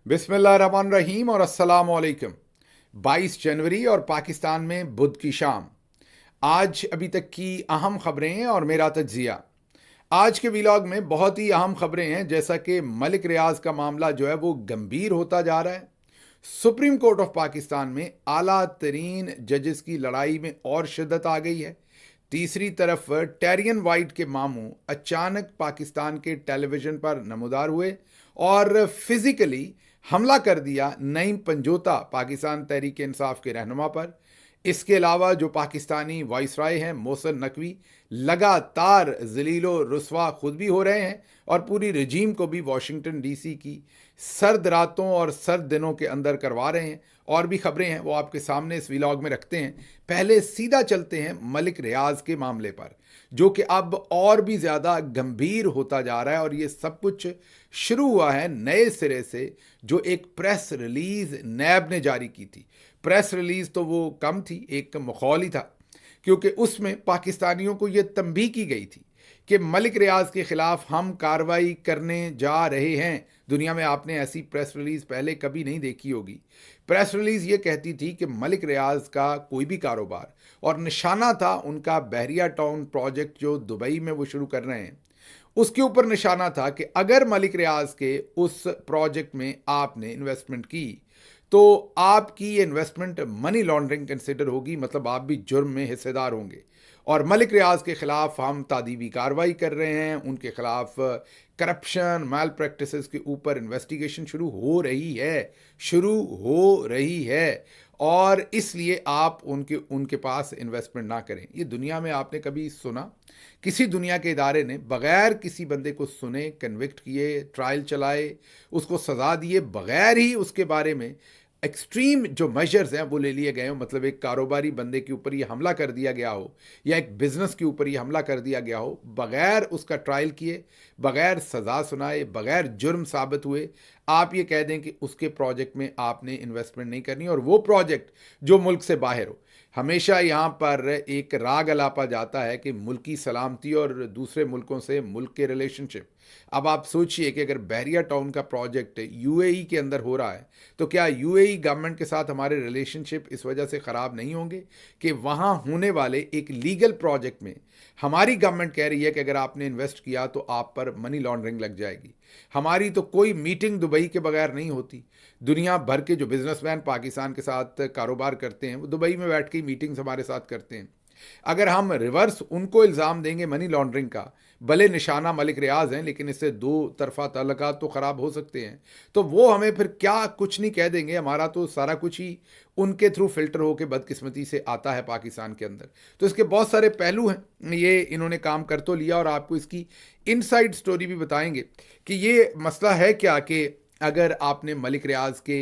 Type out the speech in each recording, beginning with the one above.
बिस्मिल्लाहिर्रहमानिर्रहीम और अस्सलाम वालेकुम। 22 जनवरी और पाकिस्तान में बुध की शाम। आज अभी तक की अहम खबरें हैं और मेरा तज्जिया। आज के व्लॉग में बहुत ही अहम खबरें हैं, जैसा कि मलिक रियाज का मामला जो है वो गंभीर होता जा रहा है। सुप्रीम कोर्ट ऑफ पाकिस्तान में आला तरीन जजेस की लड़ाई में और शिद्दत आ गई है। तीसरी तरफ टेरियन वाइट के मामू अचानक पाकिस्तान के टेलीविजन पर नमूदार हुए और फिजिकली हमला कर दिया नईम पंजोता, पाकिस्तान तहरीक इंसाफ के रहनुमा पर। इसके अलावा जो पाकिस्तानी वाइसराय हैं मोहसिन नकवी, लगातार जलीलो रुस्वा खुद भी हो रहे हैं और पूरी रजीम को भी वाशिंगटन डीसी की सर्द रातों और सर्द दिनों के अंदर करवा रहे हैं। और भी खबरें हैं वो आपके सामने इस व्लॉग में रखते हैं। पहले सीधा चलते हैं मलिक रियाज के मामले पर, जो कि अब और भी ज़्यादा गंभीर होता जा रहा है। और ये सब कुछ शुरू हुआ है नए सिरे से, जो एक प्रेस रिलीज नैब ने जारी की थी। प्रेस रिलीज तो वो कम थी, एक मखौल ही था, क्योंकि उसमें पाकिस्तानियों को ये तंबीह की गई थी कि मलिक रियाज के खिलाफ हम कार्रवाई करने जा रहे हैं। दुनिया में आपने ऐसी प्रेस रिलीज पहले कभी नहीं देखी होगी। प्रेस रिलीज ये कहती थी कि मलिक रियाज का कोई भी कारोबार, और निशाना था उनका बहरिया टाउन प्रोजेक्ट जो दुबई में वो शुरू कर रहे हैं, उसके ऊपर निशाना था कि अगर मलिक रियाज के उस प्रोजेक्ट में आपने इन्वेस्टमेंट की तो आपकी ये इन्वेस्टमेंट मनी लॉन्ड्रिंग कंसिडर होगी, मतलब आप भी जुर्म में हिस्सेदार होंगे। और मलिक रियाज के खिलाफ हम तादीबी कार्रवाई कर रहे हैं, उनके खिलाफ करप्शन मैल प्रैक्टिसेस के ऊपर इन्वेस्टिगेशन शुरू हो रही है और इसलिए आप उनके पास इन्वेस्टमेंट ना करें। ये दुनिया में आपने कभी सुना किसी दुनिया के इदारे ने बगैर किसी बंदे को सुने, कन्विक्ट किए, ट्रायल चलाए, उसको सज़ा दिए, बगैर ही उसके बारे में एक्सट्रीम जो मेजर्स हैं वो ले लिए गए हो? मतलब एक कारोबारी बंदे के ऊपर ये हमला कर दिया गया हो या एक बिजनेस के ऊपर ये हमला कर दिया गया हो, बगैर उसका ट्रायल किए, बगैर सज़ा सुनाए, बगैर जुर्म साबित हुए आप ये कह दें कि उसके प्रोजेक्ट में आपने इन्वेस्टमेंट नहीं करनी, और वो प्रोजेक्ट जो मुल्क से बाहर हो। हमेशा यहाँ पर एक राग अलापा जाता है कि मुल्की सलामती और दूसरे मुल्कों से मुल्क के रिलेशनशिप। अब आप सोचिए कि अगर बहरिया टाउन का प्रोजेक्ट यूएई के अंदर हो रहा है तो क्या यूएई गवर्नमेंट के साथ हमारे रिलेशनशिप इस वजह से ख़राब नहीं होंगे कि वहाँ होने वाले एक लीगल प्रोजेक्ट में हमारी गवर्नमेंट कह रही है कि अगर आपने इन्वेस्ट किया तो आप पर मनी लॉन्ड्रिंग लग जाएगी। हमारी तो कोई मीटिंग दुबई के बगैर नहीं होती। दुनिया भर के जो बिजनेसमैन पाकिस्तान के साथ कारोबार करते हैं वो दुबई में बैठ के मीटिंग्स हमारे साथ करते हैं। अगर हम रिवर्स उनको इल्ज़ाम देंगे मनी लॉन्ड्रिंग का, भले निशाना मलिक रियाज हैं लेकिन इससे दो तरफा ताल्लुकात तो ख़राब हो सकते हैं, तो वो हमें फिर क्या कुछ नहीं कह देंगे। हमारा तो सारा कुछ ही उनके थ्रू फिल्टर होकर बदकिस्मती से आता है पाकिस्तान के अंदर। तो इसके बहुत सारे पहलू हैं, ये इन्होंने काम कर तो लिया और आपको इसकी इनसाइड स्टोरी भी बताएंगे कि ये मसला है क्या, कि अगर आपने मलिक रियाज के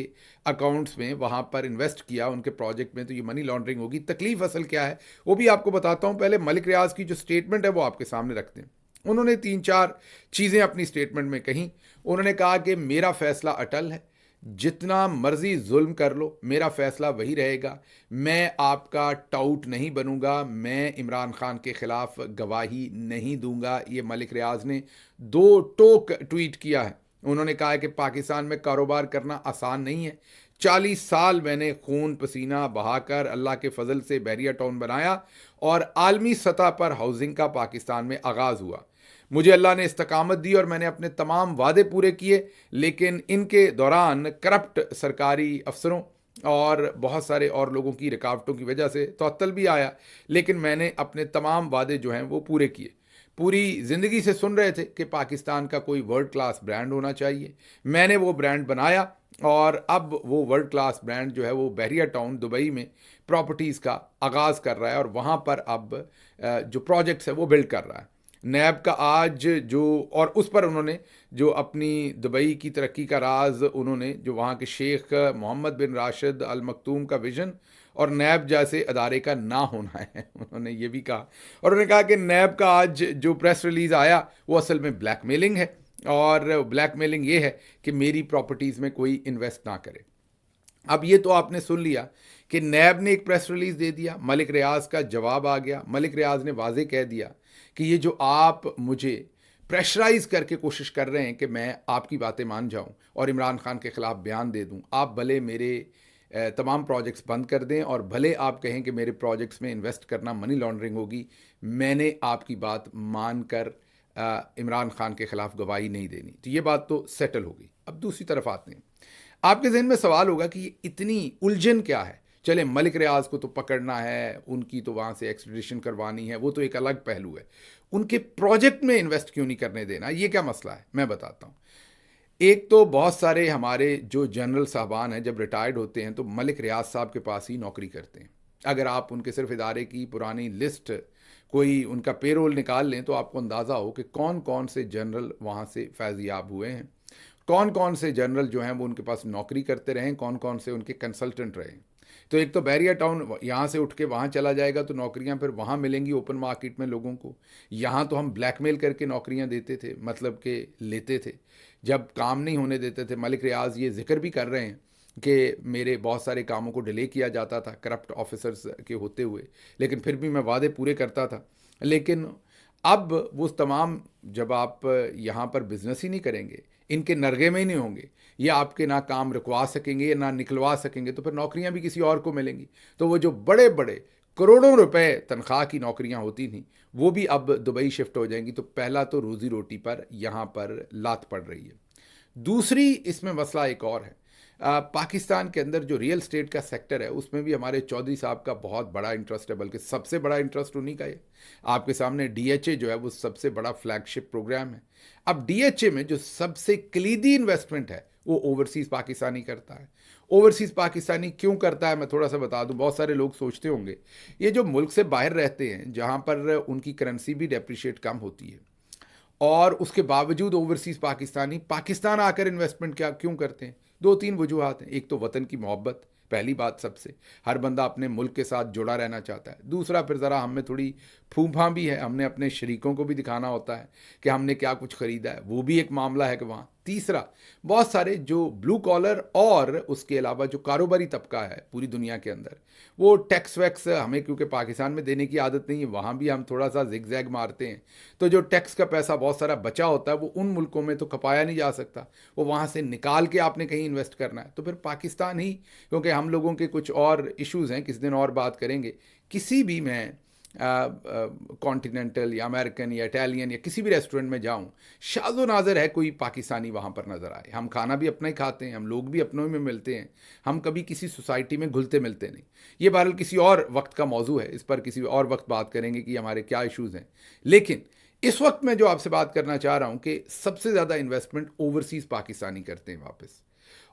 अकाउंट्स में वहाँ पर इन्वेस्ट किया उनके प्रोजेक्ट में तो ये मनी लॉन्ड्रिंग होगी। तकलीफ असल क्या है वो भी आपको बताता हूँ। पहले मलिक रियाज की जो स्टेटमेंट है वो आपके सामने रखते हैं। उन्होंने 3-4 चीज़ें अपनी स्टेटमेंट में कहीं। उन्होंने कहा कि मेरा फैसला अटल है, जितना मर्जी जुल्म कर लो मेरा फैसला वही रहेगा, मैं आपका टाउट नहीं बनूंगा, मैं इमरान खान के खिलाफ गवाही नहीं दूंगा। ये मलिक रियाज ने 2 टोक ट्वीट किया है। उन्होंने कहा है कि पाकिस्तान में कारोबार करना आसान नहीं है। 40 साल मैंने खून पसीना बहाकर अल्लाह के फजल से बहरिया टाउन बनाया और आलमी सतह पर हाउसिंग का पाकिस्तान में आगाज़ हुआ। मुझे अल्लाह ने इस्तकामत दी और मैंने अपने तमाम वादे पूरे किए, लेकिन इनके दौरान करप्ट सरकारी अफसरों और बहुत सारे और लोगों की रुकावटों की वजह से तअत्तल भी आया, लेकिन मैंने अपने तमाम वादे जो हैं वो पूरे किए। पूरी ज़िंदगी से सुन रहे थे कि पाकिस्तान का कोई वर्ल्ड क्लास ब्रांड होना चाहिए, मैंने वो ब्रांड बनाया और अब वो वर्ल्ड क्लास ब्रांड जो है वो बहरिया टाउन दुबई में प्रॉपर्टीज़ का आगाज़ कर रहा है और वहाँ पर अब जो प्रोजेक्ट्स है वो बिल्ड कर रहा है। नैब का आज जो, और उस पर उन्होंने जो अपनी दुबई की तरक्की का राज, उन्होंने जो वहाँ के शेख मोहम्मद बिन राशिद अल मखतूम का विज़न और नैब जैसे अदारे का ना होना है, उन्होंने ये भी कहा। और उन्होंने कहा कि नैब का आज जो प्रेस रिलीज़ आया वो असल में ब्लैकमेलिंग है, और ब्लैकमेलिंग ये है कि मेरी प्रॉपर्टीज़ में कोई इन्वेस्ट ना करे। अब ये तो आपने सुन लिया कि नैब ने एक प्रेस रिलीज़ दे दिया, मलिक रियाज का जवाब आ गया। मलिक रियाज ने वाजे कह दिया कि ये जो आप मुझे प्रेशराइज करके कोशिश कर रहे हैं कि मैं आपकी बातें मान जाऊं और इमरान खान के ख़िलाफ़ बयान दे दूं। आप भले मेरे तमाम प्रोजेक्ट्स बंद कर दें और भले आप कहें कि मेरे प्रोजेक्ट्स में इन्वेस्ट करना मनी लॉन्ड्रिंग होगी, मैंने आपकी बात मान कर इमरान खान के ख़िलाफ़ गवाही नहीं देनी। तो ये बात तो सेटल हो गई। अब दूसरी तरफ आते हैं, आपके जहन में सवाल होगा कि ये इतनी उलझन क्या है। चले, मलिक रियाज को तो पकड़ना है, उनकी तो वहाँ से एक्सट्रेडिशन करवानी है, वो तो एक अलग पहलू है। उनके प्रोजेक्ट में इन्वेस्ट क्यों नहीं करने देना, ये क्या मसला है, मैं बताता हूँ। एक तो बहुत सारे हमारे जो जनरल साहबान हैं जब रिटायर्ड होते हैं तो मलिक रियाज साहब के पास ही नौकरी करते हैं। अगर आप उनके सिर्फ इदारे की पुरानी लिस्ट, कोई उनका पेरोल निकाल लें तो आपको अंदाज़ा हो कि कौन कौन से जनरल वहाँ से फैज़याब हुए हैं, कौन कौन से जनरल जो हैं वो उनके पास नौकरी करते रहे, कौन कौन से उनके कंसल्टेंट रहे। तो एक तो बैरिया टाउन, यहाँ से उठ के वहाँ चला जाएगा तो नौकरियाँ फिर वहाँ मिलेंगी ओपन मार्केट में लोगों को। यहाँ तो हम ब्लैकमेल करके नौकरियाँ देते थे, मतलब कि लेते थे, जब काम नहीं होने देते थे। मलिक रियाज ये जिक्र भी कर रहे हैं कि मेरे बहुत सारे कामों को डिले किया जाता था करप्ट ऑफिसर्स के होते हुए, लेकिन फिर भी मैं वादे पूरे करता था। लेकिन अब वो तमाम, जब आप यहाँ पर बिजनेस ही नहीं करेंगे, इनके नरगे में ही नहीं होंगे, ये आपके ना काम रुकवा सकेंगे ना निकलवा सकेंगे, तो फिर नौकरियाँ भी किसी और को मिलेंगी। तो वो जो बड़े बड़े करोड़ों रुपए तनख्वाह की नौकरियाँ होती थी वो भी अब दुबई शिफ्ट हो जाएंगी। तो पहला तो रोज़ी रोटी पर यहाँ पर लात पड़ रही है। दूसरी इसमें मसला एक और है। पाकिस्तान के अंदर जो रियल स्टेट का सेक्टर है उसमें भी हमारे चौधरी साहब का बहुत बड़ा इंटरेस्ट है, बल्कि सबसे बड़ा इंटरेस्ट उन्हीं का है। आपके सामने डीएचए जो है वो सबसे बड़ा फ्लैगशिप प्रोग्राम है। अब डीएचए में जो सबसे कलीदी इन्वेस्टमेंट है वो ओवरसीज़ पाकिस्तानी करता है। ओवरसीज़ पाकिस्तानी क्यों करता है, मैं थोड़ा सा बता दूं। बहुत सारे लोग सोचते होंगे ये जो मुल्क से बाहर रहते हैं, जहाँ पर उनकी करेंसी भी डेप्रिशिएट कम होती है, और उसके बावजूद ओवरसीज़ पाकिस्तानी पाकिस्तान आकर इन्वेस्टमेंट क्या क्यों करते हैं। दो तीन वजूहात हैं। एक तो वतन की मोहब्बत, पहली बात सबसे, हर बंदा अपने मुल्क के साथ जुड़ा रहना चाहता है। दूसरा, फिर ज़रा हम में थोड़ी फूफा भी है, हमने अपने शरीकों को भी दिखाना होता है कि हमने क्या कुछ ख़रीदा है, वो भी एक मामला है कि वहाँ। तीसरा, बहुत सारे जो ब्लू कॉलर और उसके अलावा जो कारोबारी तबका है पूरी दुनिया के अंदर, वो टैक्स वैक्स हमें, क्योंकि पाकिस्तान में देने की आदत नहीं है, वहाँ भी हम थोड़ा सा जिग जैग मारते हैं। तो जो टैक्स का पैसा बहुत सारा बचा होता है वो उन मुल्कों में तो खपाया नहीं जा सकता, वो वहाँ से निकाल के आपने कहीं इन्वेस्ट करना है। तो फिर पाकिस्तान ही, क्योंकि हम लोगों के कुछ और इश्यूज़ हैं, किस दिन और बात करेंगे। किसी भी मैं कॉन्टिनेंटल या अमेरिकन या इटालियन या किसी भी रेस्टोरेंट में जाऊं, शाज़ो नाज़र है कोई पाकिस्तानी वहाँ पर नज़र आए। हम खाना भी अपना ही खाते हैं, हम लोग भी अपनों में मिलते हैं, हम कभी किसी सोसाइटी में घुलते मिलते नहीं। ये बहरहाल किसी और वक्त का मौजू है, इस पर किसी और वक्त बात करेंगे कि हमारे क्या इश्यूज़ हैं। लेकिन इस वक्त मैं जो आपसे बात करना चाह रहा हूँ कि सबसे ज़्यादा इन्वेस्टमेंट ओवरसीज़ पाकिस्तानी करते हैं वापस।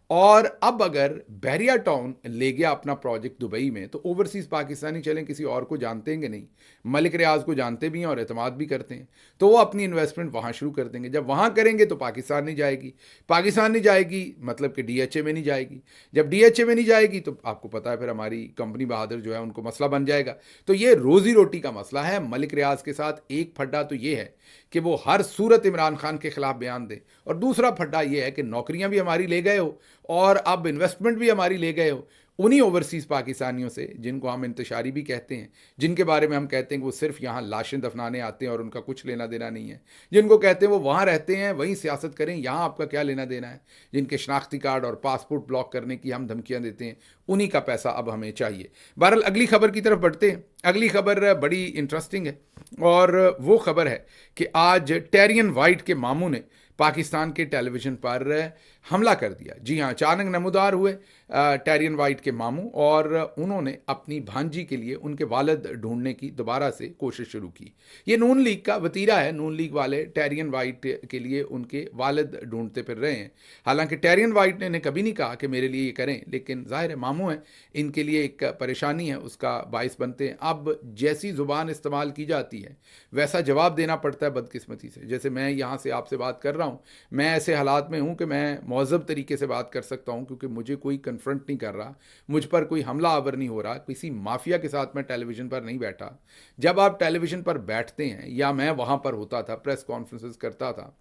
और अब अगर बैरिया टाउन ले गया अपना प्रोजेक्ट दुबई में, तो ओवरसीज़ पाकिस्तानी चलें किसी और को जानते हैं नहीं, मलिक रियाज को जानते भी हैं और एतमाद भी करते हैं, तो वो अपनी इन्वेस्टमेंट वहाँ शुरू कर देंगे। जब वहाँ करेंगे तो पाकिस्तान नहीं जाएगी, पाकिस्तान नहीं जाएगी मतलब कि डीएचए में नहीं जाएगी। जब डीएचए में नहीं जाएगी तो आपको पता है फिर हमारी कंपनी बहादुर जो है उनको मसला बन जाएगा। तो ये रोज़ी रोटी का मसला है। मलिक रियाज के साथ एक फड्डा तो ये है कि वो हर सूरत इमरान खान के खिलाफ बयान दे, और दूसरा फड्डा ये है कि नौकरियां भी हमारी ले गए हो और अब इन्वेस्टमेंट भी हमारी ले गए हो उन्हीं ओवरसीज़ पाकिस्तानियों से, जिनको हम इंतशारी भी कहते हैं, जिनके बारे में हम कहते हैं कि वो सिर्फ यहाँ लाशें दफनाने आते हैं और उनका कुछ लेना देना नहीं है, जिनको कहते हैं वो वहाँ रहते हैं वहीं सियासत करें, यहाँ आपका क्या लेना देना है, जिनके शनाख्ती कार्ड और पासपोर्ट ब्लॉक करने की हम धमकियाँ देते हैं, उन्हीं का पैसा अब हमें चाहिए। बहरहाल अगली खबर की तरफ बढ़ते हैं। अगली खबर बड़ी इंटरेस्टिंग है और वो खबर है कि आज टेरियन वाइट के मामू ने पाकिस्तान के टेलीविज़न पर हमला कर दिया। जी हाँ, अचानक नमूदार हुए टेरियन वाइट के मामू, और उन्होंने अपनी भांजी के लिए उनके वालिद ढूंढने की दोबारा से कोशिश शुरू की। ये नून लीग का वतीरा है, नून लीग वाले टेरियन वाइट के लिए उनके वालिद ढूंढते फिर रहे हैं। हालांकि टेरियन वाइट ने कभी नहीं कहा कि मेरे लिए ये करें, लेकिन जाहिर है मामू हैं, इनके लिए एक परेशानी है, उसका बाइस बनते हैं। अब जैसी ज़ुबान इस्तेमाल की जाती है वैसा जवाब देना पड़ता है बदकिस्मती से। जैसे मैं यहाँ से आपसे बात कर रहा हूँ, मैं ऐसे हालात में हूँ कि मैं मौज़ब तरीके से बात कर सकता हूँ, क्योंकि मुझे कोई कन्फ्रंट नहीं कर रहा, मुझ पर कोई हमला आवर नहीं हो रहा, किसी माफिया के साथ मैं टेलीविज़न पर नहीं बैठा। जब आप टेलीविज़न पर बैठते हैं, या मैं वहाँ पर होता था, प्रेस कॉन्फ्रेंसेस करता था,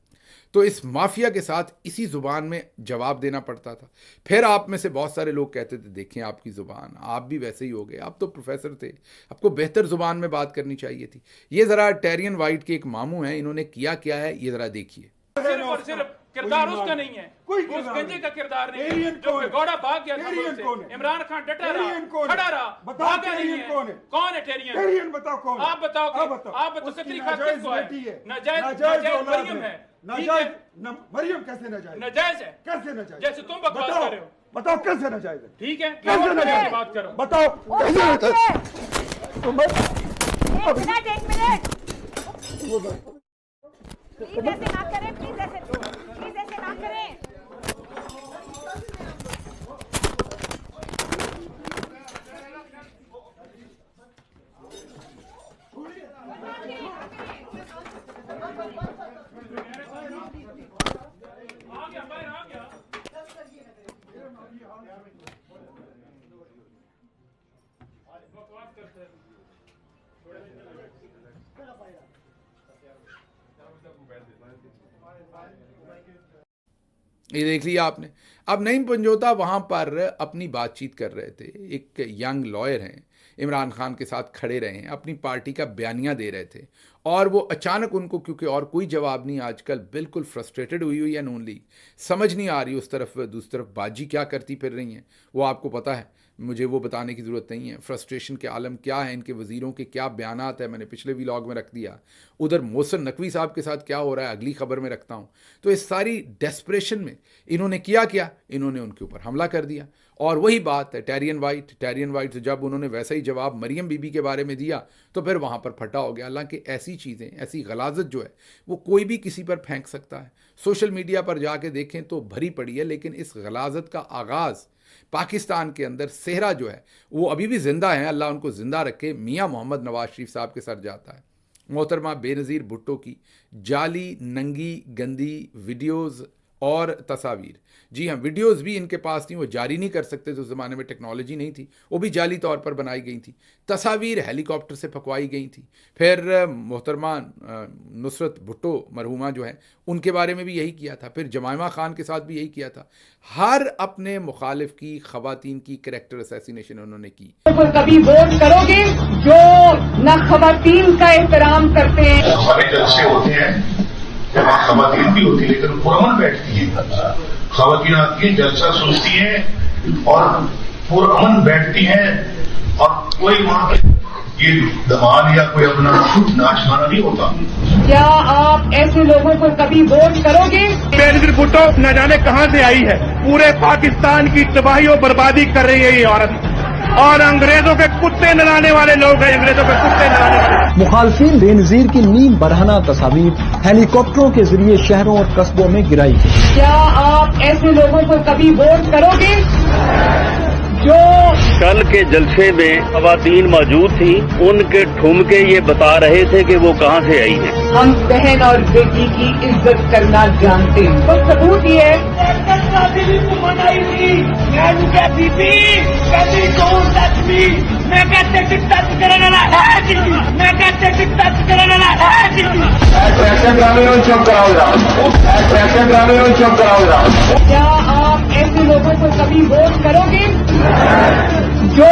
तो इस माफिया के साथ इसी जुबान में जवाब देना पड़ता था। फिर आप में से बहुत सारे लोग कहते थे देखें आपकी जुबान, आप भी वैसे ही हो गए, आप तो प्रोफेसर थे, आपको बेहतर जुबान में बात करनी चाहिए थी। ये ज़रा टेरियन वाइट के एक मामू हैं, इन्होंने किया क्या है ये ज़रा देखिए। सिर्फ और सिर्फ किरदार उसका नहीं है, उस गंजे का किरदार नहीं है जो भगौड़ा भाग गया खबर से। इमरान खान डटा रहा, खड़ा रहा, भागा नहीं है। कौन है टेरियन? बताओ कौन? आप बताओ, आप बताओ। सकरी खान किसको है? नाजायज मरियम है। मरियम कैसे नाजायज? नाजायज है, कैसे नाजायज? जैसे तुम बकवास कर रहे हो। बताओ कैसे नाजायज है? ठीक है, कैसे नाजायज बात करो। बताओ कैसे नाजायज? एक मिनट प्लीज ऐसे ना करें, प्लीज ऐसे ना करें। ये देख लिया आपने। अब नईम पंजोता वहाँ पर अपनी बातचीत कर रहे थे, एक यंग लॉयर हैं, इमरान खान के साथ खड़े रहे हैं, अपनी पार्टी का बयानिया दे रहे थे, और वो अचानक उनको, क्योंकि और कोई जवाब नहीं, आजकल बिल्कुल फ्रस्ट्रेटेड हुई है नून लीग, समझ नहीं आ रही उस तरफ दूसरी तरफ बाजी क्या करती फिर रही हैं, वो आपको पता है, मुझे वो बताने की ज़रूरत नहीं है। फ्रस्ट्रेशन के आलम क्या है, इनके वज़ीरों के क्या बयानात है, मैंने पिछले व्लॉग में रख दिया। उधर मोहसिन नकवी साहब के साथ क्या हो रहा है अगली खबर में रखता हूँ। तो इस सारी डेस्परेशन में इन्होंने क्या, इन्होंने उनके ऊपर हमला कर दिया। और वही बात है टेरियन वाइट से जब उन्होंने वैसा ही जवाब मरियम बीबी के बारे में दिया तो फिर वहाँ पर फटा हो गया। हालांकि ऐसी चीज़ें, ऐसी गलाजत जो है वो कोई भी किसी पर फेंक सकता है। सोशल मीडिया पर जाके देखें तो भरी पड़ी है, लेकिन इस गलाजत का आगाज़ पाकिस्तान के अंदर सेहरा जो है वो अभी भी ज़िंदा है, अल्लाह उनको ज़िंदा रखे, मियाँ मोहम्मद नवाज शरीफ साहब के सर जाता है। मोहतरमा बेनज़ीर भुट्टो की जाली, नंगी, गंदी वीडियोज़ और तस्वीर, जी हाँ, वीडियोस भी इनके पास थी, वो जारी नहीं कर सकते थे, उस ज़माने में टेक्नोलॉजी नहीं थी, वो भी जाली तौर पर बनाई गई थी। तस्वीर हेलीकॉप्टर से फकवाई गई थी। फिर मोहतरमा नुसरत भुट्टो मरहुमा जो है उनके बारे में भी यही किया था। फिर जमाइमा खान के साथ भी यही किया था। हर अपने मुखालिफ की, खवातीन की कैरेक्टर असैसिनेशन उन्होंने की। कभी वोट करोगे जो न खवातीन का एहतराम करते हैं। हमारे जलसे होते हैं जहाँ खवातीन भी होती है लेकिन पुरअमन बैठती है। खवातीन आती है, जलसा सुनती है और पुरअमन बैठती हैं और कोई वहां पे ये धमाल या कोई अपना नाच गाना नहीं होता। क्या आप ऐसे लोगों को कभी वोट करोगे? बेनज़ीर भुट्टो न जाने कहां से आई है, पूरे पाकिस्तान की तबाही और बर्बादी कर रही है ये औरत, और अंग्रेजों के कुत्ते नलाने वाले लोग हैं, अंग्रेजों के कुत्ते नलाने वाले। मुखालफिन बेनज़ीर की नीम बरहना तस्वीर हेलीकॉप्टरों के जरिए शहरों और कस्बों में गिराई गई। क्या आप ऐसे लोगों को कभी वोट करोगे जो कल के जलसे में खवातीन मौजूद थी, उनके ठुमके ये बता रहे थे कि वो कहाँ से आई है। हम बहन और बेटी की इज्जत करना जानते हैं, तो सबूत ये है। क्या आप ऐसे लोगों को कभी वोट करोगे जो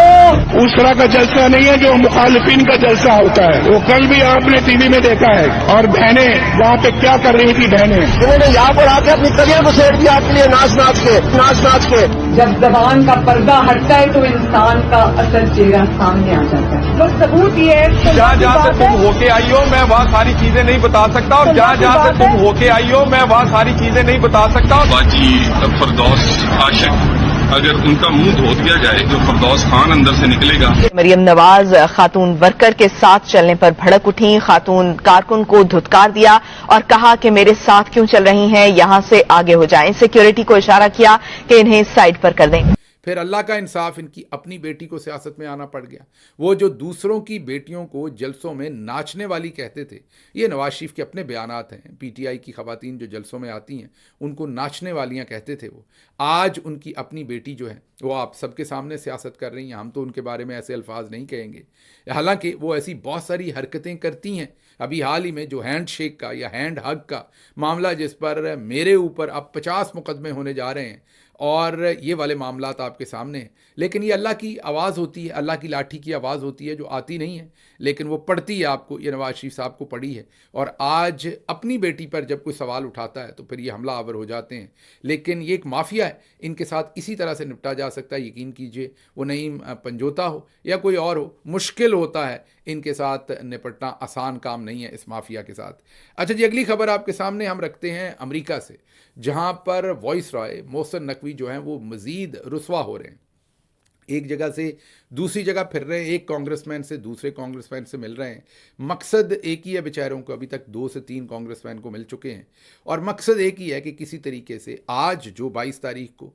उस तरह का जलसा नहीं है जो मुखालिफिन का जलसा होता है। वो कल भी आपने टीवी में देखा है। और बहनें वहाँ पे क्या कर रही थी, बहनें उन्होंने यहाँ पर आकर अपनी करियर को सेट दिया आपके लिए नाच के। जब जबान का पर्दा हटता है तो इंसान का असल चेहरा सामने आ जाता है। तो सबूत ये है, जहाँ से तुम होके आई हो मैं वहाँ सारी चीजें नहीं बता सकता, और जहाँ से तुम होके आई हो मैं वहाँ सारी चीजें नहीं बता सकता। बाजी फरदौस आशिक, अगर उनका मुंह धो दिया जाए तो फरदौस खान अंदर से निकलेगा। मरियम नवाज खातून वर्कर के साथ चलने पर भड़क उठी, खातून कारकुन को धुतकार दिया और कहा कि मेरे साथ क्यों चल रही हैं, यहां से आगे हो जाएं। सिक्योरिटी को इशारा किया कि इन्हें साइड पर कर दें। फिर अल्लाह का इंसाफ, इनकी अपनी बेटी को सियासत में आना पड़ गया। वो जो दूसरों की बेटियों को जलसों में नाचने वाली कहते थे, ये नवाज शरीफ के अपने बयानात हैं। पीटीआई की खवातीन जो जलसों में आती हैं उनको नाचने वालियाँ कहते थे वो। आज उनकी अपनी बेटी जो है वो आप सबके सामने सियासत कर रही हैं। हम तो उनके बारे में ऐसे अल्फाज नहीं कहेंगे, हालांकि वो ऐसी बहुत सारी हरकतें करती हैं। अभी हाल ही में जो हैंड शेक का या हैंड हग का मामला, जिस पर मेरे ऊपर अब 50 मुकदमे होने जा रहे हैं, और ये वाले मामलात आपके सामने हैं। लेकिन ये अल्लाह की आवाज़ होती है, अल्लाह की लाठी की आवाज़ होती है जो आती नहीं है, लेकिन वो पड़ती है आपको। ये नवाज शरीफ साहब को पड़ी है, और आज अपनी बेटी पर जब कोई सवाल उठाता है तो फिर ये हमला आवर हो जाते हैं। लेकिन ये एक माफिया है, इनके साथ इसी तरह से निपटा जा सकता है। यकीन कीजिए, वो नईम पंजोता हो या कोई और हो, मुश्किल होता है इनके साथ निपटना, आसान काम नहीं है इस माफिया के साथ। अच्छा जी, अगली खबर आपके सामने हम रखते हैं अमेरिका से, जहां पर वॉइस रॉय मोहसिन नकवी जो हैं वो मज़ीद रुसवा हो रहे हैं। एक जगह से दूसरी जगह फिर रहे हैं, एक कांग्रेसमैन से दूसरे कांग्रेसमैन से मिल रहे हैं। मकसद एक ही है बेचारों को, अभी तक 2 से 3 कांग्रेसमैन को मिल चुके हैं, और मकसद एक ही है कि किसी तरीके से आज जो 22 तारीख को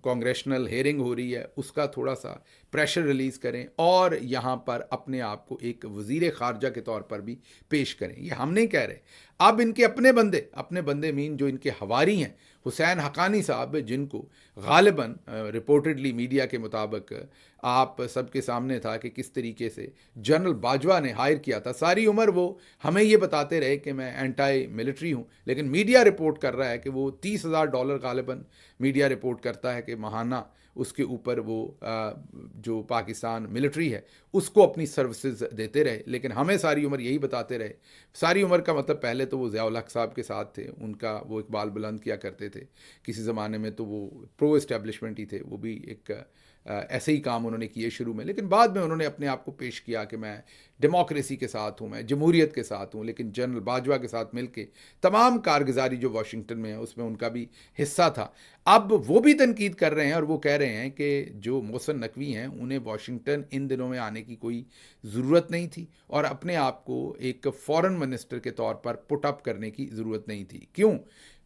कांग्रेशनल हेयरिंग हो रही है उसका थोड़ा सा प्रेशर रिलीज़ करें, और यहाँ पर अपने आप को एक वज़ीर ख़ारजा के तौर पर भी पेश करें। ये हम नहीं कह रहे, अब इनके अपने बंदे मीन जो इनके हवारी हैं, हुसैन हक़ानी साहब, जिनको गालिबन रिपोर्टेडली मीडिया के मुताबिक आप सबके सामने था कि किस तरीके से जनरल बाजवा ने हायर किया था। सारी उम्र वो हमें ये बताते रहे कि मैं एंटी मिलिट्री हूँ, लेकिन मीडिया रिपोर्ट कर रहा है कि वो $30,000 गालिबन मीडिया रिपोर्ट करता है कि महाना उसके ऊपर वो जो पाकिस्तान मिलिट्री है उसको अपनी सर्विसेज देते रहे। लेकिन हमें सारी उम्र यही बताते रहे। सारी उम्र का मतलब, पहले तो वो ज़ियाउल हक साहब के साथ थे, उनका वो इकबाल बुलंद किया करते थे। किसी ज़माने में तो वो प्रो एस्टेब्लिशमेंट ही थे, वो भी एक ऐसे ही काम उन्होंने किए शुरू में, लेकिन बाद में उन्होंने अपने आप को पेश किया कि मैं डेमोक्रेसी के साथ हूँ, मैं जमहूरियत के साथ हूँ। लेकिन जनरल बाजवा के साथ मिलके तमाम कारगुजारी जो वाशिंगटन में है उसमें उनका भी हिस्सा था। अब वो भी तनकीद कर रहे हैं और वो कह रहे हैं कि जो मोहसिन नकवी हैं उन्हें वाशिंगटन इन दिनों में आने की कोई ज़रूरत नहीं थी, और अपने आप को एक फॉरेन मिनिस्टर के तौर पर पुट अप करने की ज़रूरत नहीं थी। क्यों?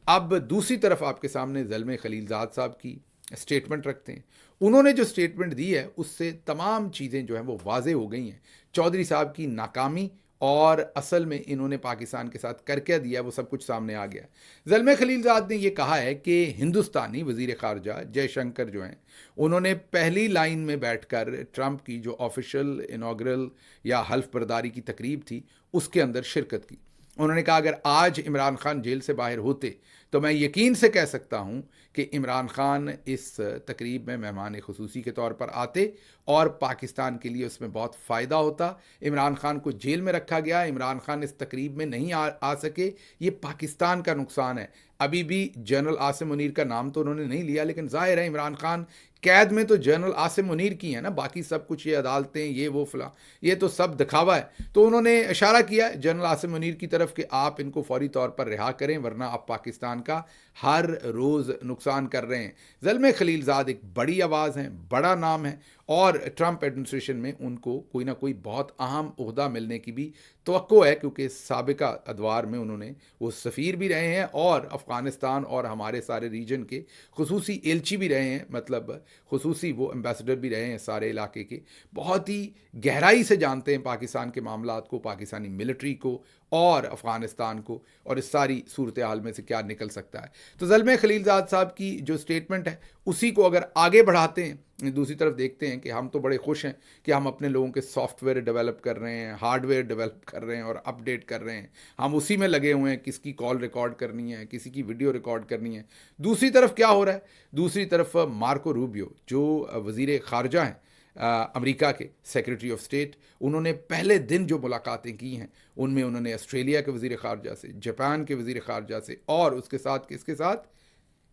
अब दूसरी तरफ आपके सामने ज़ल्मे खलीलज़ाद साहब की स्टेटमेंट रखते हैं। उन्होंने जो स्टेटमेंट दी है उससे तमाम चीज़ें जो हैं वो वाज़े हो गई हैं। चौधरी साहब की नाकामी और असल में इन्होंने पाकिस्तान के साथ कर क्या दिया वो सब कुछ सामने आ गया। ज़ल्मे खलीलज़ाद ने ये कहा है कि हिंदुस्तानी वज़ीर ख़ारजा जयशंकर जो हैं उन्होंने पहली लाइन में बैठकर ट्रंप की जो ऑफिशियल इनॉग्रल या हल्फ बर्दारी की तकरीब थी उसके अंदर शिरकत की। उन्होंने कहा अगर आज इमरान खान जेल से बाहर होते तो मैं यकीन से कह सकता हूं कि इमरान खान इस तकरीब में मेहमान खुसूसी के तौर पर आते और पाकिस्तान के लिए उसमें बहुत फ़ायदा होता। इमरान खान को जेल में रखा गया, इमरान खान इस तकरीब में नहीं आ सके, ये पाकिस्तान का नुकसान है। अभी भी जनरल आसिम मुनीर का नाम तो उन्होंने नहीं लिया, लेकिन जाहिर है इमरान खान कैद में तो जनरल आसिम मुनीर की है ना, बाकी सब कुछ ये अदालतें ये वो फला ये तो सब दिखावा है। तो उन्होंने इशारा किया जनरल आसिम मुनीर की तरफ कि आप इनको फौरी तौर पर रिहा करें, वरना आप पाकिस्तान का हर रोज़ नुकसान कर रहे हैं। ज़ल्मे खलीलज़ाद एक बड़ी आवाज़ हैं, बड़ा नाम है, और ट्रंप एडमिनिस्ट्रेशन में उनको कोई ना कोई बहुत अहम ओहदा मिलने की भी तवक्को है, क्योंकि साबिका अदवार में उन्होंने वो सफ़ीर भी रहे हैं और अफ़गानिस्तान और हमारे सारे रीजन के खुसूसी एलची भी रहे हैं, मतलब खुसूसी वो एम्बेसडर भी रहे हैं सारे इलाके के। बहुत ही गहराई से जानते हैं पाकिस्तान के मामलात को, पाकिस्तानी मिलिट्री को और अफ़गानिस्तान को, और इस सारी सूरत हाल में से क्या निकल सकता है। तो ज़ल्मे खलीलज़ाद साहब की जो स्टेटमेंट है उसी को अगर आगे बढ़ाते हैं, दूसरी तरफ देखते हैं कि हम तो बड़े खुश हैं कि हम अपने लोगों के सॉफ्टवेयर डेवलप कर रहे हैं, हार्डवेयर डेवलप कर रहे हैं और अपडेट कर रहे हैं, हम उसी में लगे हुए हैं, किसकी कॉल रिकॉर्ड करनी है, किसी की वीडियो रिकॉर्ड करनी है। दूसरी तरफ क्या हो रहा है? दूसरी तरफ मार्को रूबियो जो वज़ीर ख़ारजा हैं अमेरिका के, सेक्रेटरी ऑफ स्टेट, उन्होंने पहले दिन जो मुलाकातें की हैं उनमें उन्होंने ऑस्ट्रेलिया के वज़ीर ख़ारजा से, जापान के वज़ीर ख़ारजा से, और उसके साथ किसके साथ,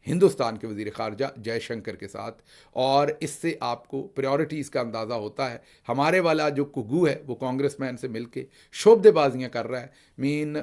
हिंदुस्तान के वज़ीर ख़ारजा जयशंकर के साथ। और इससे आपको प्रायोरिटीज़ का अंदाज़ा होता है। हमारे वाला जो कुगू है वो कांग्रेसमैन से मिलके शोबदेबाजियाँ कर रहा है,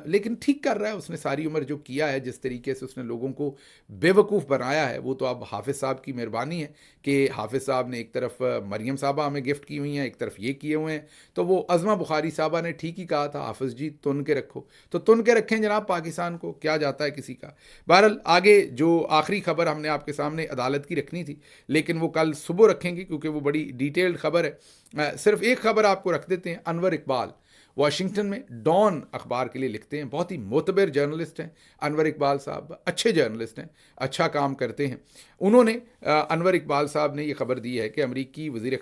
लेकिन ठीक कर रहा है। उसने सारी उम्र जो किया है, जिस तरीके से उसने लोगों को बेवकूफ़ बनाया है, वो तो अब हाफिज़ साहब की मेहरबानी है कि हाफिज़ साहब ने एक तरफ मरियम साहबा हमें गिफ्ट की हुई हैं, एक तरफ ये किए हुए हैं। तो वो अज़मा बुखारी साहबा ने ठीक ही कहा था, हाफिज़ जी तुन के रखो, तो तुन के रखें जनाब पाकिस्तान को, क्या जाता है किसी का। बहरहाल आगे जो आखिरी आखिरी खबर हमने आपके सामने अदालत की रखनी थी, लेकिन वो कल सुबह रखेंगे क्योंकि वो बड़ी डिटेल्ड खबर है। सिर्फ एक खबर आपको रख देते हैं। अनवर इकबाल वाशिंगटन में डॉन अखबार के लिए लिखते हैं, बहुत ही मोतबर जर्नलिस्ट हैं अनवर इकबाल साहब, अच्छे जर्नलिस्ट हैं, अच्छा काम करते हैं। उन्होंने अनवर इकबाल साहब ने ये खबर दी है कि अमरीकी वज़ीर